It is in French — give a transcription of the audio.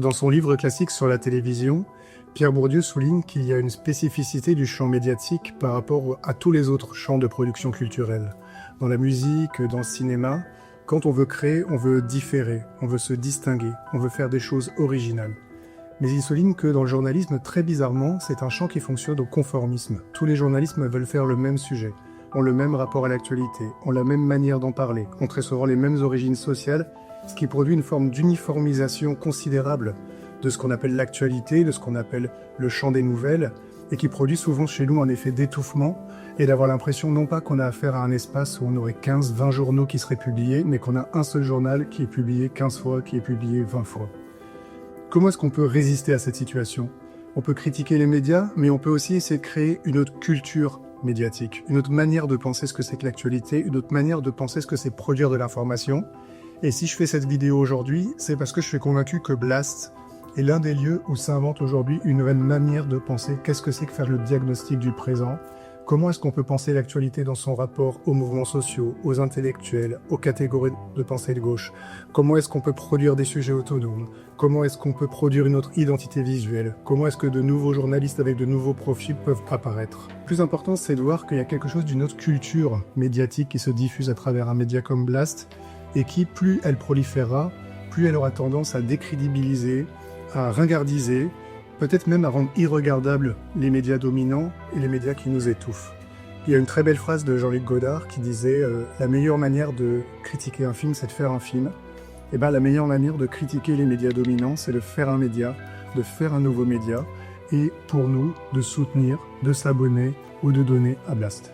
Dans son livre classique sur la télévision, Pierre Bourdieu souligne qu'il y a une spécificité du champ médiatique par rapport à tous les autres champs de production culturelle. Dans la musique, dans le cinéma, quand on veut créer, on veut différer, on veut se distinguer, on veut faire des choses originales. Mais il souligne que dans le journalisme, très bizarrement, c'est un champ qui fonctionne au conformisme. Tous les journalistes veulent faire le même sujet, ont le même rapport à l'actualité, ont la même manière d'en parler, ont très souvent les mêmes origines sociales, ce qui produit une forme d'uniformisation considérable de ce qu'on appelle l'actualité, de ce qu'on appelle le champ des nouvelles, et qui produit souvent chez nous un effet d'étouffement, et d'avoir l'impression non pas qu'on a affaire à un espace où on aurait 15-20 journaux qui seraient publiés, mais qu'on a un seul journal qui est publié 15 fois, qui est publié 20 fois. Comment est-ce qu'on peut résister à cette situation? On peut critiquer les médias, mais on peut aussi essayer de créer une autre culture médiatique, une autre manière de penser ce que c'est que l'actualité, une autre manière de penser ce que c'est produire de l'information. Et si je fais cette vidéo aujourd'hui, c'est parce que je suis convaincu que Blast est l'un des lieux où s'invente aujourd'hui une nouvelle manière de penser qu'est-ce que c'est que faire le diagnostic du présent, comment est-ce qu'on peut penser l'actualité dans son rapport aux mouvements sociaux, aux intellectuels, aux catégories de pensée de gauche, comment est-ce qu'on peut produire des sujets autonomes, comment est-ce qu'on peut produire une autre identité visuelle, comment est-ce que de nouveaux journalistes avec de nouveaux profils peuvent apparaître. Le plus important, c'est de voir qu'il y a quelque chose d'une autre culture médiatique qui se diffuse à travers un média comme Blast, et qui, plus elle proliférera, plus elle aura tendance à décrédibiliser, à ringardiser, peut-être même à rendre irregardables les médias dominants et les médias qui nous étouffent. Il y a une très belle phrase de Jean-Luc Godard qui disait « La meilleure manière de critiquer un film, c'est de faire un film ». Et bien la meilleure manière de critiquer les médias dominants, c'est de faire un média, de faire un nouveau média, et pour nous, de soutenir, de s'abonner ou de donner à Blast.